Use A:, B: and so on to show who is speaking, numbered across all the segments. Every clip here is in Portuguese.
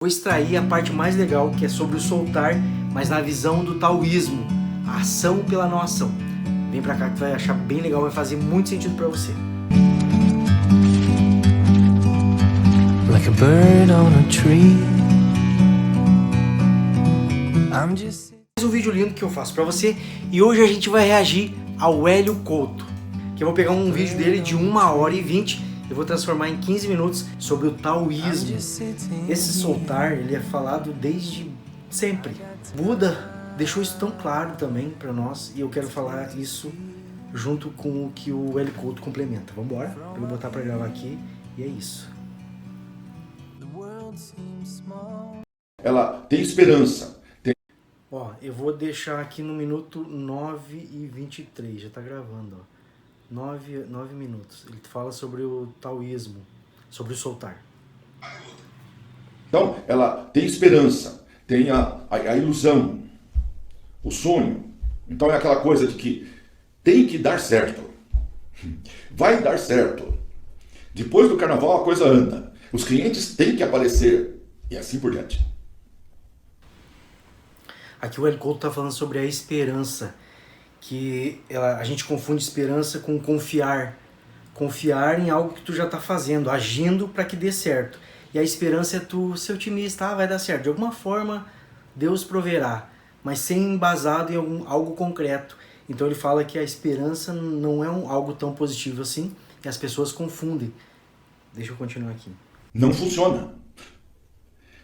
A: Vou extrair a parte mais legal, que é sobre o soltar, mas na visão do taoísmo, a ação pela não ação. Vem pra cá que tu vai achar bem legal, vai fazer muito sentido pra você. Like a bird on a tree. Mais um vídeo lindo que eu faço pra você, e hoje a gente vai reagir ao Hélio Couto, que eu vou pegar um vídeo dele de 1h20, eu vou transformar em 15 minutos sobre o taoísmo. Esse soltar, ele é falado desde sempre. Buda deixou isso tão claro também para nós, e eu quero falar isso junto com o que o Hélio Couto complementa. Vamos embora? Eu vou botar para gravar aqui, e é isso.
B: Ela tem esperança.
A: Ó, eu vou deixar aqui no minuto 9h23, já tá gravando, ó. 9 minutos. Ele fala sobre o taoísmo, sobre o soltar.
B: Então, ela tem esperança, tem a ilusão, o sonho. Então é aquela coisa de que tem que dar certo. Vai dar certo. Depois do carnaval a coisa anda. Os clientes têm que aparecer e assim por diante.
A: Aqui o Hélio Couto está falando sobre a esperança, que a gente confunde esperança com confiar. Confiar em algo que tu já está fazendo, agindo para que dê certo. E a esperança é tu ser otimista, vai dar certo. De alguma forma, Deus proverá, mas sem embasado em algo concreto. Então ele fala que a esperança não é algo tão positivo assim, e as pessoas confundem. Deixa eu continuar aqui.
B: Não funciona.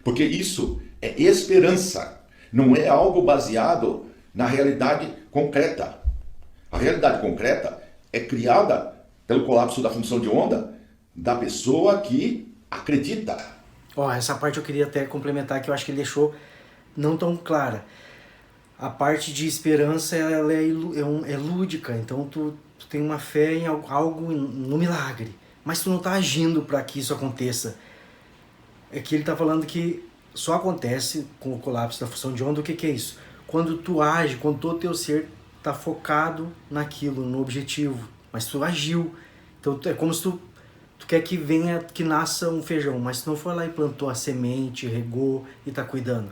B: Porque isso é esperança. Não é algo baseado na realidade concreta. A realidade concreta é criada pelo colapso da função de onda da pessoa que acredita.
A: Ó, essa parte eu queria até complementar, que eu acho que ele deixou não tão clara. A parte de esperança, ela é lúdica, então tu tem uma fé em algo no milagre, mas tu não está agindo para que isso aconteça. É que ele está falando que só acontece com o colapso da função de onda. O que é isso? Quando tu age, quando todo o teu ser está focado naquilo, no objetivo, mas tu agiu. Então é como se tu quer que venha, que nasça um feijão, mas tu não foi lá e plantou a semente, regou e está cuidando.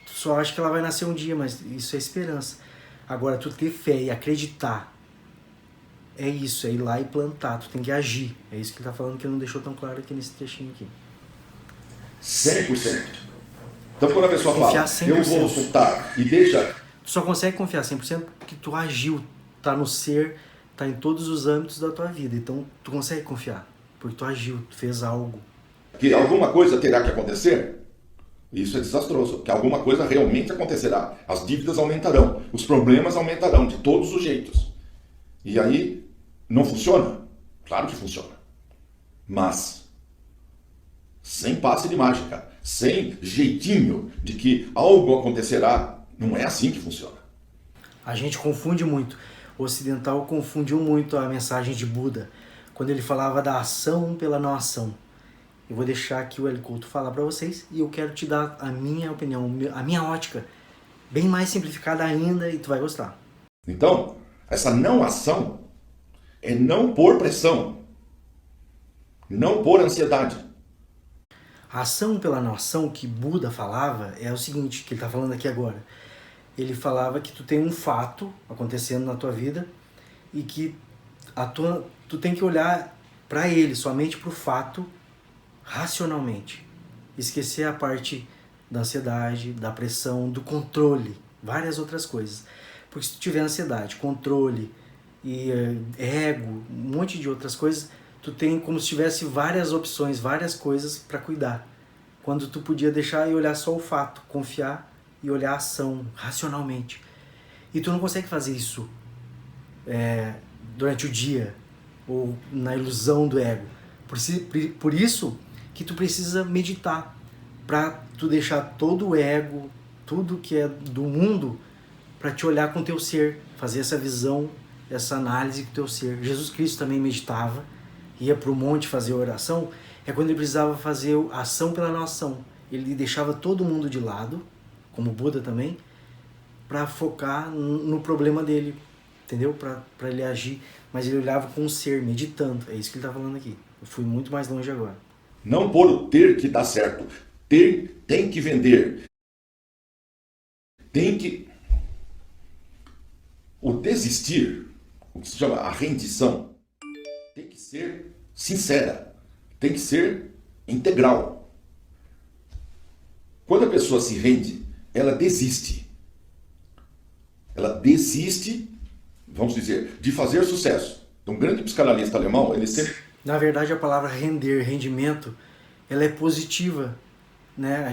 A: Tu só acha que ela vai nascer um dia, mas isso é esperança. Agora, tu ter fé e acreditar, é isso, é ir lá e plantar, tu tem que agir. É isso que ele está falando, que ele não deixou tão claro aqui nesse trechinho aqui.
B: 100%. Então quando a pessoa
A: Confiar
B: fala, eu
A: 100%.
B: vou soltar e deixa...
A: Tu só consegue confiar 100% porque tu agiu, tá no ser, tá em todos os âmbitos da tua vida. Então tu consegue confiar, porque tu agiu, tu fez algo.
B: Que alguma coisa terá que acontecer, isso é desastroso, que alguma coisa realmente acontecerá. As dívidas aumentarão, os problemas aumentarão de todos os jeitos. E aí, não funciona? Claro que funciona. Mas, sem passe de mágica, sem jeitinho de que algo acontecerá, não é assim que funciona.
A: A gente confunde muito. O ocidental confundiu muito a mensagem de Buda, quando ele falava da ação pela não ação. Eu vou deixar aqui o Hélio Couto falar para vocês, e eu quero te dar a minha opinião, a minha ótica, bem mais simplificada ainda, e tu vai gostar.
B: Então, essa não ação é não pôr pressão, não pôr ansiedade.
A: A ação pela não ação que Buda falava é o seguinte, que ele está falando aqui agora. Ele falava que tu tem um fato acontecendo na tua vida e que tu tem que olhar para ele, somente para o fato, racionalmente. Esquecer a parte da ansiedade, da pressão, do controle, várias outras coisas. Porque se tu tiver ansiedade, controle e ego, um monte de outras coisas, tu tem como se tivesse várias opções, várias coisas para cuidar. Quando tu podia deixar e olhar só o fato, confiar e olhar a ação racionalmente. E tu não consegue fazer isso durante o dia ou na ilusão do ego. Por isso que tu precisa meditar, para tu deixar todo o ego, tudo que é do mundo, para te olhar com o teu ser, fazer essa visão, essa análise com o teu ser. Jesus Cristo também meditava, ia para o monte fazer oração, é quando ele precisava fazer a ação pela não ação. Ele deixava todo mundo de lado, como Buda também, para focar no problema dele, entendeu? Para ele agir, mas ele olhava com o ser, meditando. É isso que ele está falando aqui. Eu fui muito mais longe agora.
B: Não por ter que dar certo. tem que vender. O desistir, o que se chama a rendição, tem que ser sincera, tem que ser integral. Quando a pessoa se rende, ela desiste. Ela desiste, vamos dizer, de fazer sucesso. Um grande psicanalista alemão, ele sempre...
A: Na verdade, a palavra render, rendimento, ela é positiva, né?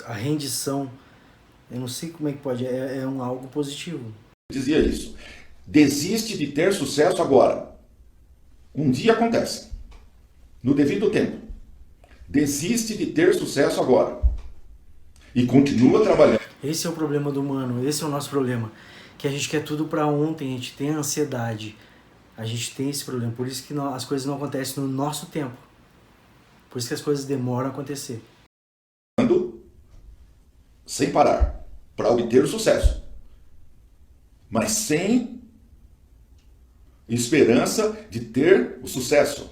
A: A rendição, eu não sei como é que pode, algo positivo.
B: Dizia isso. Desiste de ter sucesso agora. Um dia acontece. No devido tempo. Desiste de ter sucesso agora. E continua trabalhando.
A: Esse é o problema do humano, esse é o nosso problema. Que a gente quer tudo para ontem, a gente tem ansiedade. A gente tem esse problema. Por isso que as coisas não acontecem no nosso tempo. Por isso que as coisas demoram a acontecer.
B: Sem parar. Para obter o sucesso. Mas sem esperança de ter o sucesso.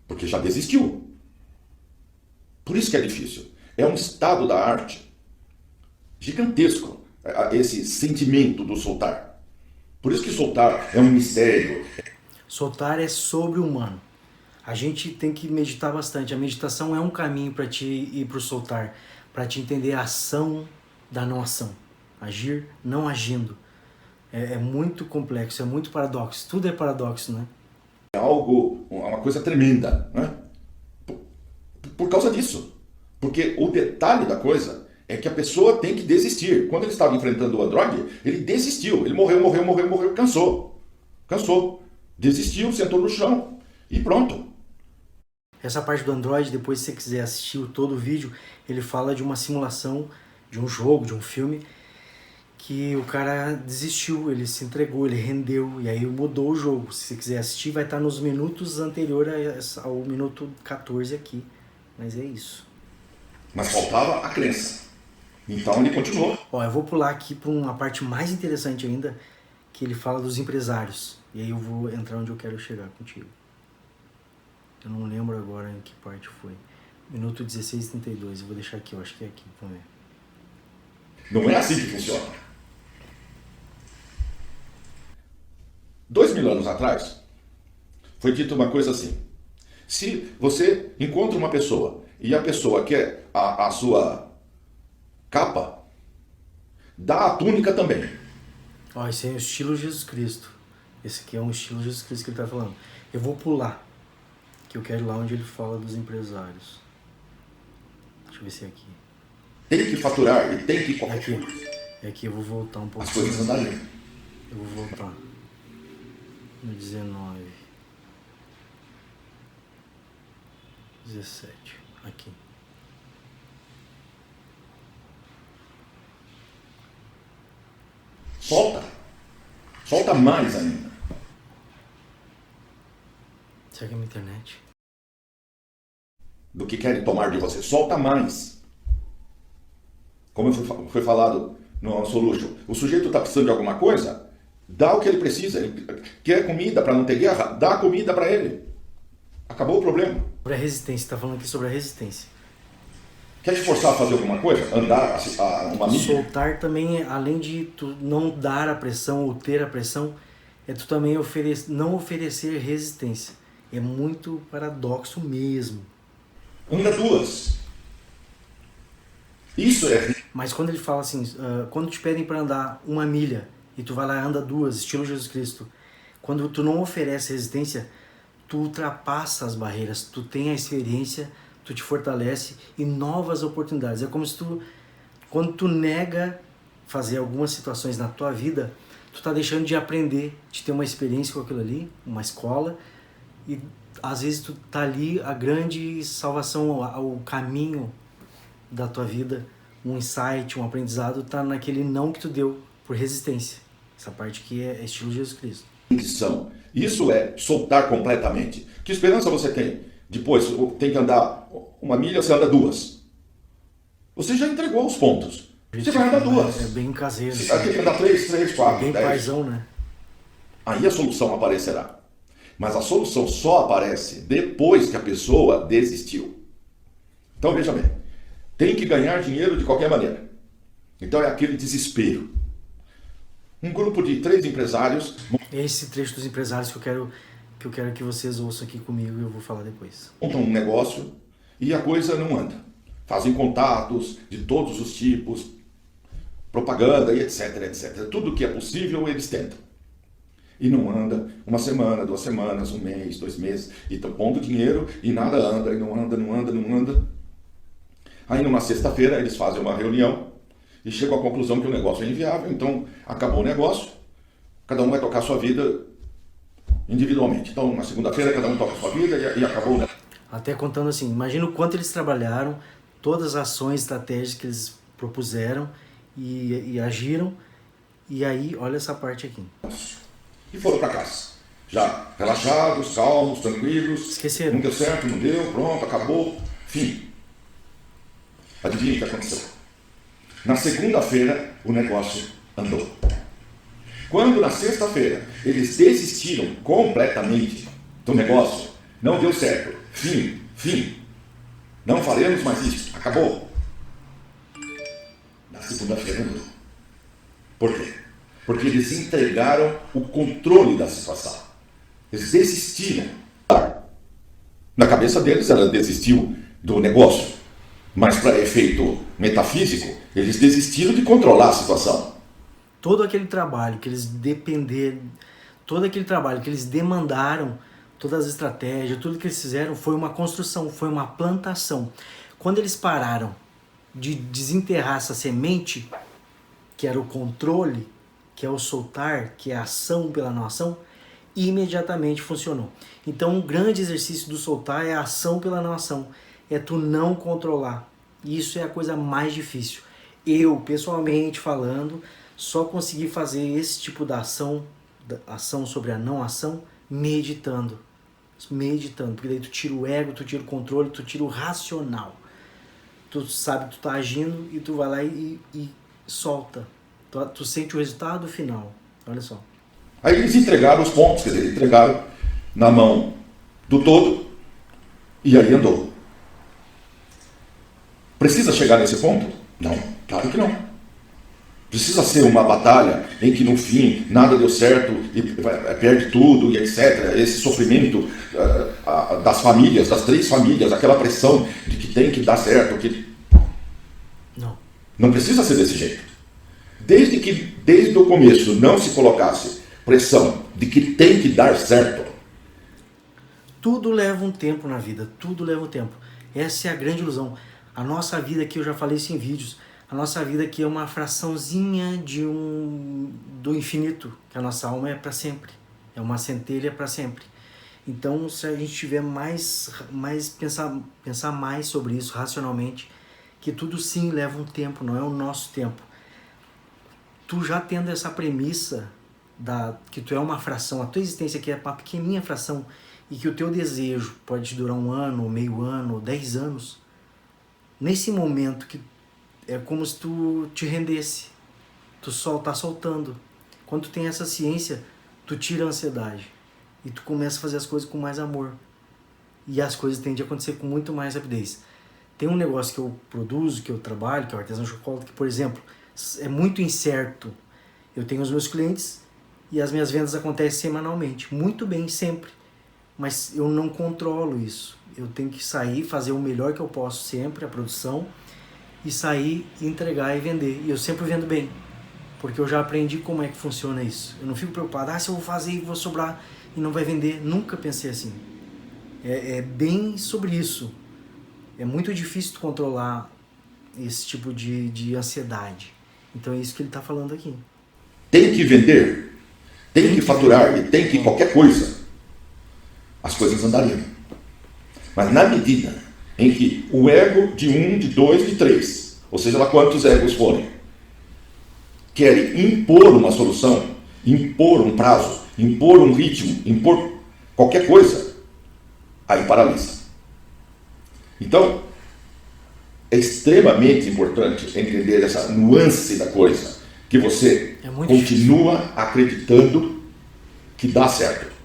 B: Porque já desistiu. Por isso que é difícil. É um estado da arte gigantesco, esse sentimento do soltar. Por isso que soltar é um mistério.
A: Soltar é sobre-humano. A gente tem que meditar bastante. A meditação é um caminho para te ir para o soltar, para te entender a ação da não ação. Agir não agindo. É muito complexo, é muito paradoxo. Tudo é paradoxo, né?
B: É algo, uma coisa tremenda, né? Por causa disso. Porque o detalhe da coisa é que a pessoa tem que desistir. Quando ele estava enfrentando o Android, ele desistiu. Ele morreu, cansou. Desistiu, sentou no chão e pronto.
A: Essa parte do Android, depois se você quiser assistir todo o vídeo, ele fala de uma simulação, de um jogo, de um filme, que o cara desistiu, ele se entregou, ele rendeu, e aí mudou o jogo. Se você quiser assistir, vai estar nos minutos anteriores ao minuto 14 aqui. Mas é isso.
B: Mas faltava a crença. Então ele continuou.
A: Ó, eu vou pular aqui para uma parte mais interessante ainda, que ele fala dos empresários. E aí eu vou entrar onde eu quero chegar contigo. Eu não lembro agora em que parte foi. Minuto 16:32. Eu vou deixar aqui, eu acho que é aqui. Vamos ver.
B: Não é assim que funciona. 2000 anos atrás, foi dito uma coisa assim. Se você encontra uma pessoa e a pessoa quer a sua capa, dá a túnica também.
A: Ó, esse é o estilo Jesus Cristo. Esse aqui é um estilo Jesus Cristo que ele está falando. Eu vou pular, que eu quero ir lá onde ele fala dos empresários. Deixa eu ver se é aqui.
B: Tem que faturar e tem que...
A: Aqui eu vou voltar um pouco.
B: As coisas andarem.
A: Eu vou voltar. No 19. 17. Aqui.
B: Solta mais ainda.
A: Será que é minha internet?
B: Do que querem tomar de você. Solta mais. Como foi falado no Solution, o sujeito está precisando de alguma coisa, dá o que ele precisa. Ele quer comida para não ter guerra, dá comida para ele. Acabou o problema.
A: Sobre a resistência, está falando aqui sobre a resistência.
B: Quer te forçar a fazer alguma coisa? Andar uma milha?
A: Soltar também, além de tu não dar a pressão ou ter a pressão, é tu também não oferecer resistência. É muito paradoxo mesmo.
B: Anda duas. Isso é...
A: Mas quando ele fala assim, quando te pedem para andar 1 milha e tu vai lá e anda 2, estilo Jesus Cristo, quando tu não oferece resistência, tu ultrapassa as barreiras, tu tem a experiência, tu te fortalece e novas oportunidades. É como se quando tu nega fazer algumas situações na tua vida, tu tá deixando de aprender, de ter uma experiência com aquilo ali, uma escola, e às vezes tu tá ali a grande salvação, o caminho da tua vida, um insight, um aprendizado, tá naquele não que tu deu por resistência. Essa parte que é estilo Jesus Cristo.
B: Isso é soltar completamente. Que esperança você tem? Depois, tem que andar 1 milha, você anda 2. Você já entregou os pontos. Você vai andar 2.
A: É bem caseiro.
B: Você vai ter que andar 3, 4,
A: é bem
B: 10.
A: paizão, né?
B: Aí a solução aparecerá. Mas a solução só aparece depois que a pessoa desistiu. Então veja bem. Tem que ganhar dinheiro de qualquer maneira. Então é aquele desespero. Um grupo de 3 empresários...
A: É esse trecho dos empresários que eu quero que vocês ouçam aqui comigo e eu vou falar depois.
B: Montam um negócio e a coisa não anda. Fazem contatos de todos os tipos, propaganda e etc, etc. Tudo que é possível eles tentam. E não anda 1 semana, 2 semanas, 1 mês, 2 meses, e estão pondo dinheiro e nada anda, e não anda. Aí numa sexta-feira eles fazem uma reunião e chegam à conclusão que o negócio é inviável, então acabou o negócio, cada um vai tocar a sua vida individualmente. Então na segunda-feira cada um toca a sua vida e acabou o negócio.
A: Até contando assim, imagina o quanto eles trabalharam, todas as ações, estratégias que eles propuseram e agiram, e aí olha essa parte aqui.
B: E foram para casa, já relaxados, calmos, tranquilos.
A: Esqueceram.
B: Não deu certo, não deu, pronto, acabou, fim. Adivinha o que aconteceu? Na segunda-feira o negócio andou. Quando na sexta-feira eles desistiram completamente do negócio, não deu certo, fim, não faremos mais isso, acabou. Na segunda-feira andou. Por quê? Porque eles entregaram o controle da situação. Eles desistiram. Na cabeça deles, ela desistiu do negócio. Mas para efeito metafísico, eles desistiram de controlar a situação.
A: Todo aquele trabalho que eles demandaram, todas as estratégias, tudo que eles fizeram foi uma construção, foi uma plantação. Quando eles pararam de desenterrar essa semente, que era o controle, que é o soltar, que é a ação pela não ação, imediatamente funcionou. Então, um grande exercício do soltar é a ação pela não ação. É tu não controlar. Isso é a coisa mais difícil. Eu, pessoalmente falando, só consegui fazer esse tipo de ação sobre a não ação, meditando. Porque daí tu tira o ego, tu tira o controle, tu tira o racional. Tu sabe que tu tá agindo e tu vai lá e solta. Tu sente o resultado final. Olha só.
B: Aí eles entregaram os pontos, quer dizer, entregaram na mão do todo e aí andou. Precisa chegar nesse ponto? Não, claro que não. Precisa ser uma batalha em que no fim nada deu certo e perde tudo e etc. Esse sofrimento das famílias, das 3 famílias, aquela pressão de que tem que dar certo. Não precisa ser desse jeito. Desde o começo não se colocasse pressão de que tem que dar certo.
A: Tudo leva um tempo na vida, tudo leva um tempo. Essa é a grande ilusão. A nossa vida aqui, eu já falei isso em vídeos, a nossa vida aqui é uma fraçãozinha do infinito, que a nossa alma é para sempre, é uma centelha para sempre. Então, se a gente tiver pensar mais sobre isso racionalmente, que tudo sim leva um tempo, não é o nosso tempo. Tu já tendo essa premissa que tu é uma fração, a tua existência aqui é uma pequenininha fração, e que o teu desejo pode durar 1 ano, ou meio ano, ou 10 anos, nesse momento que é como se tu te rendesse, tu tá soltando. Quando tu tem essa ciência, tu tira a ansiedade e tu começa a fazer as coisas com mais amor. E as coisas tendem a acontecer com muito mais rapidez. Tem um negócio que eu produzo, que eu trabalho, que é o artesão chocolate, que, por exemplo, é muito incerto. Eu tenho os meus clientes e as minhas vendas acontecem semanalmente. Muito bem, sempre. Mas eu não controlo isso. Eu tenho que sair, fazer o melhor que eu posso sempre, a produção, e sair, entregar e vender. E eu sempre vendo bem, porque eu já aprendi como é que funciona isso. Eu não fico preocupado, se eu vou fazer e vou sobrar e não vai vender. Nunca pensei assim. É bem sobre isso. É muito difícil tu controlar esse tipo de ansiedade. Então é isso que ele está falando aqui.
B: Tem que vender, tem que faturar e tem que qualquer coisa. As coisas andariam. Mas na medida em que o ego de 1, de 2, de 3, ou seja lá quantos egos forem, querem impor uma solução, impor um prazo, impor um ritmo, impor qualquer coisa, aí paralisa. Então, é extremamente importante entender essa nuance da coisa, que você continua acreditando que dá certo.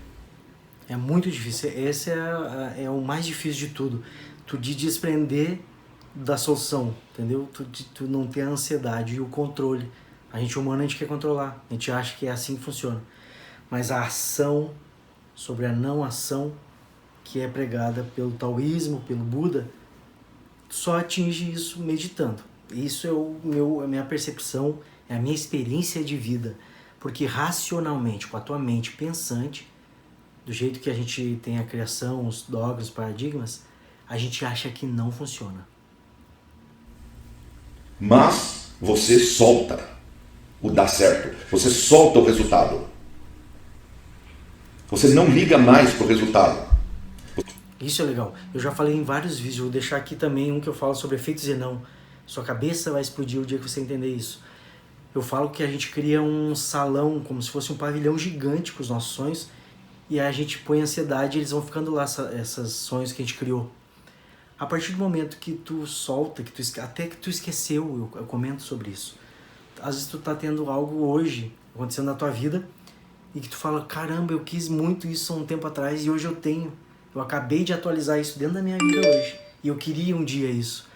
A: É muito difícil. Esse é o mais difícil de tudo. Tu de desprender da solução, entendeu? Tu não ter a ansiedade e o controle. A gente humano, a gente quer controlar, a gente acha que é assim que funciona. Mas a ação sobre a não ação, que é pregada pelo taoísmo, pelo Buda, só atinge isso meditando. Isso é a minha percepção, é a minha experiência de vida. Porque racionalmente, com a tua mente pensante, do jeito que a gente tem a criação, os dogmas, os paradigmas, a gente acha que não funciona.
B: Mas você solta o dar certo. Você solta o resultado. Você não liga mais para o resultado.
A: Isso é legal. Eu já falei em vários vídeos, vou deixar aqui também um que eu falo sobre efeitos e não. Sua cabeça vai explodir o dia que você entender isso. Eu falo que a gente cria um salão, como se fosse um pavilhão gigante com os nossos sonhos, e a gente põe ansiedade e eles vão ficando lá, esses sonhos que a gente criou. A partir do momento que tu solta, até que tu esqueceu, eu comento sobre isso. Às vezes tu tá tendo algo hoje, acontecendo na tua vida, e que tu fala, caramba, eu quis muito isso há um tempo atrás e hoje eu tenho. Eu acabei de atualizar isso dentro da minha vida hoje. E eu queria um dia isso.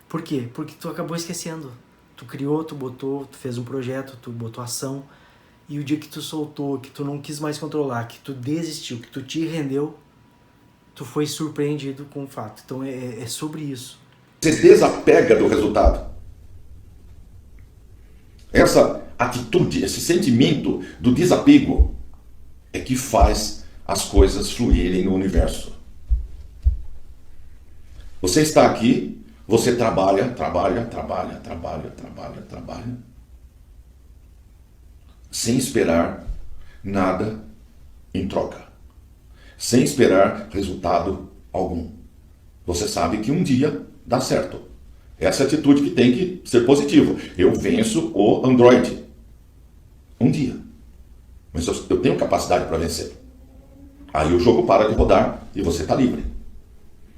A: Por quê? Porque tu acabou esquecendo. Tu criou, tu botou, tu fez um projeto, tu botou ação. E o dia que tu soltou, que tu não quis mais controlar, que tu desistiu, que tu te rendeu, tu foi surpreendido com o fato. Então é sobre isso.
B: Você desapega do resultado. Essa atitude, esse sentimento do desapego é que faz as coisas fluírem no universo. Você está aqui, você trabalha, sem esperar nada em troca, sem esperar resultado algum. Você sabe que um dia dá certo. Essa é a atitude que tem que ser positiva. Eu venço o Android. Um dia. Mas eu tenho capacidade para vencer. Aí o jogo para de rodar e você está livre.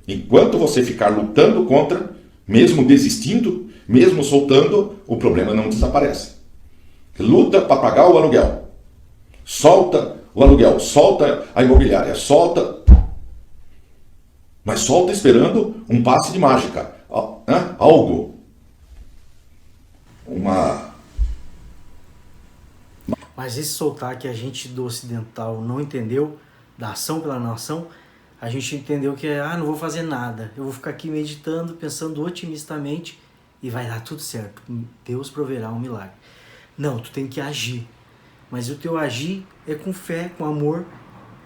B: Enquanto você ficar lutando contra, mesmo desistindo, mesmo soltando, o problema não desaparece. Luta para pagar o aluguel. Solta o aluguel, solta a imobiliária, solta. Mas solta esperando um passe de mágica. Algo.
A: Mas esse soltar que a gente do ocidental não entendeu, da ação pela não ação, a gente entendeu que não vou fazer nada. Eu vou ficar aqui meditando, pensando otimistamente e vai dar tudo certo. Deus proverá um milagre. Não, tu tem que agir. Mas o teu agir é com fé, com amor,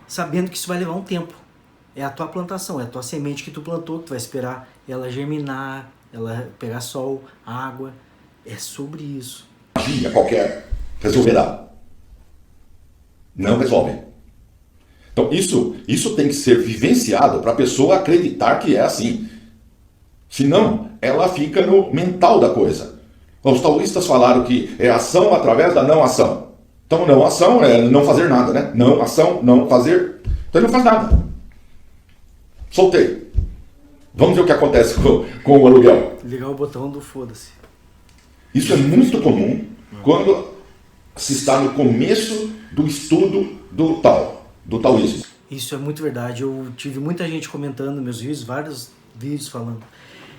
A: sabendo que isso vai levar um tempo. É a tua plantação, é a tua semente que tu plantou, que tu vai esperar ela germinar, ela pegar sol, água. É sobre isso.
B: Magia qualquer resolverá. Não resolve. Então isso tem que ser vivenciado para a pessoa acreditar que é assim. Senão, ela fica no mental da coisa. Os taoístas falaram que é ação através da não ação. Então, não ação é não fazer nada, né? Não ação, não fazer. Então, ele não faz nada. Soltei. Vamos ver o que acontece com o aluguel.
A: Ligar o botão do foda-se.
B: Isso é muito comum quando se está no começo do estudo do taoísmo.
A: Isso é muito verdade. Eu tive muita gente comentando meus vídeos, vários vídeos falando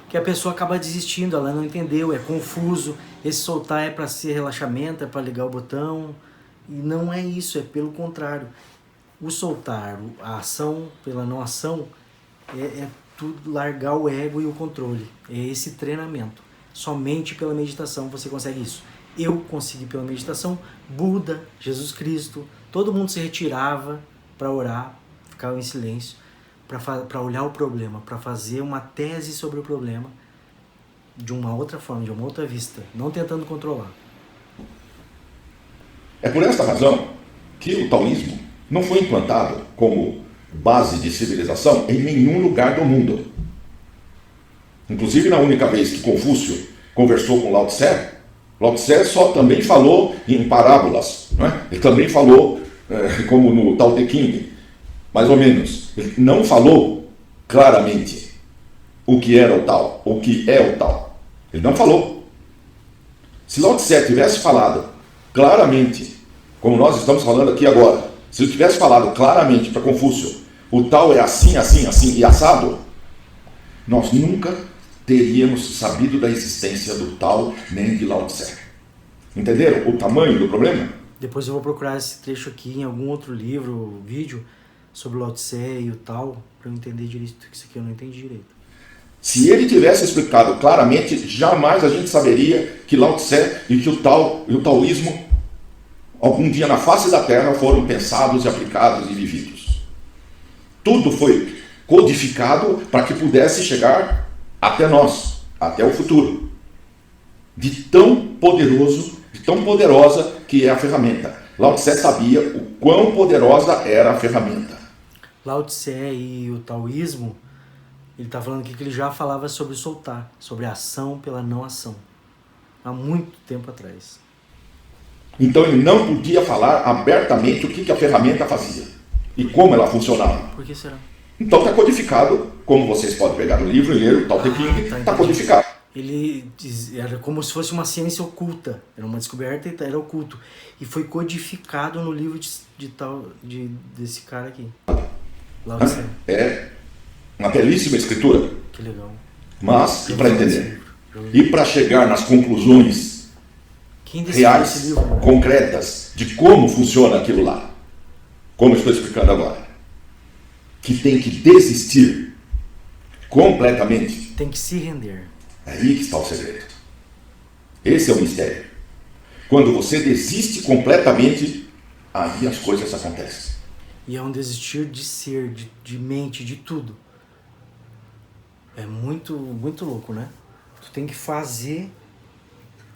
A: que a pessoa acaba desistindo, ela não entendeu, é confuso. Esse soltar é para ser relaxamento, é para ligar o botão. E não é isso, é pelo contrário. O soltar, a ação pela não ação, é tudo largar o ego e o controle. É esse treinamento. Somente pela meditação você consegue isso. Eu consegui pela meditação. Buda, Jesus Cristo, todo mundo se retirava para orar, ficava em silêncio, para olhar o problema, para fazer uma tese sobre o problema de uma outra forma, de uma outra vista, não tentando controlar.
B: É por esta razão que o taoísmo não foi implantado como base de civilização em nenhum lugar do mundo. Inclusive, na única vez que Confúcio conversou com Lao Tse, Lao Tse só também falou em parábolas. Não é? Ele também falou, como no Tao Te Ching, mais ou menos. Ele não falou claramente o que era o Tao, o que é o Tao. Ele não falou. Se Lao Tse tivesse falado claramente, como nós estamos falando aqui agora, se ele tivesse falado claramente para Confúcio, o Tao é assim, assim, assim e assado, nós nunca teríamos sabido da existência do tal nem de Lao Tse. Entenderam o tamanho do problema?
A: Depois eu vou procurar esse trecho aqui em algum outro livro, vídeo, sobre o Lao Tse e o tal, para eu entender direito, que isso aqui eu não entendi direito.
B: Se ele tivesse explicado claramente, jamais a gente saberia que Lao Tse e que o taoísmo, algum dia na face da Terra, foram pensados e aplicados e vividos. Tudo foi codificado para que pudesse chegar até nós, até o futuro. De tão poderoso, de tão poderosa que é a ferramenta. Lao Tse sabia o quão poderosa era a ferramenta.
A: Lao Tse e o taoísmo, ele está falando aqui que ele já falava sobre soltar, sobre a ação pela não ação, há muito tempo atrás.
B: Então ele não podia falar abertamente o que a ferramenta fazia e como ela funcionava.
A: Por que será?
B: Então está codificado, como vocês podem pegar no livro e ler, o Tao Te Ching, está codificado.
A: Era como se fosse uma ciência oculta, era uma descoberta e era oculto. E foi codificado no livro desse cara aqui. Lao Tse.
B: É uma belíssima escritura.
A: Que legal.
B: Mas, e para entender, e para chegar nas conclusões reais, concretas, de como funciona aquilo lá, como eu estou explicando agora, que tem que desistir completamente.
A: Tem que se render.
B: É aí que está o segredo. Esse é o mistério. Quando você desiste completamente, aí as coisas acontecem.
A: E é um desistir de ser, de mente, de tudo. É muito, muito louco, né? Tu tem que fazer,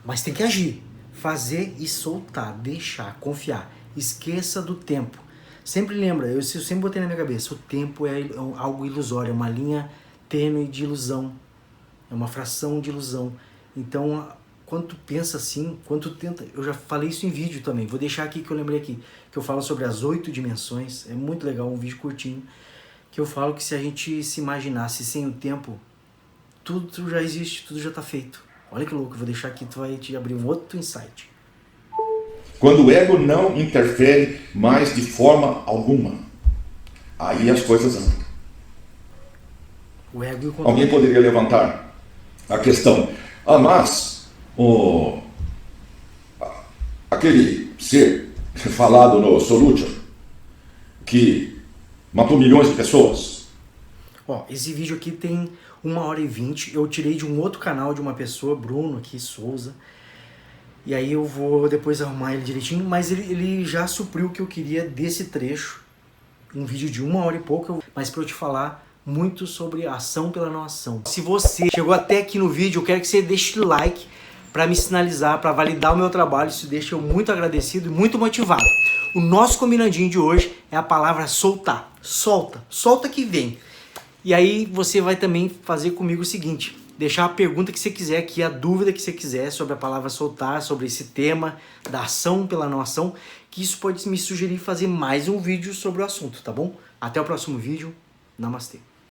A: mas tem que agir. Fazer e soltar, deixar, confiar. Esqueça do tempo. Sempre lembra, eu sempre botei na minha cabeça, o tempo é algo ilusório, é uma linha tênue de ilusão. É uma fração de ilusão. Então, quando tu pensa assim, quando tu tenta... Eu já falei isso em vídeo também. Vou deixar aqui que eu lembrei aqui. Que eu falo sobre as 8 dimensões. É muito legal, um vídeo curtinho. Que eu falo que se a gente se imaginasse sem o tempo, tudo já existe, tudo já está feito. Olha que louco, eu vou deixar aqui, tu vai te abrir um outro insight.
B: Quando o ego não interfere mais de forma alguma, aí as coisas andam.
A: O ego e o controle.
B: Alguém poderia levantar a questão, mas aquele ser falado no Solution, que matou milhões de pessoas.
A: Ó, esse vídeo aqui tem 1h20, eu tirei de um outro canal de uma pessoa, Bruno aqui, Souza, e aí eu vou depois arrumar ele direitinho, mas ele já supriu o que eu queria desse trecho, um vídeo de 1 hora e pouco, mas para eu te falar muito sobre ação pela não ação. Se você chegou até aqui no vídeo, eu quero que você deixe like para me sinalizar, para validar o meu trabalho, isso deixa eu muito agradecido e muito motivado. O nosso combinandinho de hoje é a palavra soltar. Solta, solta que vem. E aí você vai também fazer comigo o seguinte, deixar a pergunta que você quiser aqui, a dúvida que você quiser sobre a palavra soltar, sobre esse tema da ação pela não ação, que isso pode me sugerir fazer mais um vídeo sobre o assunto, tá bom? Até o próximo vídeo. Namastê.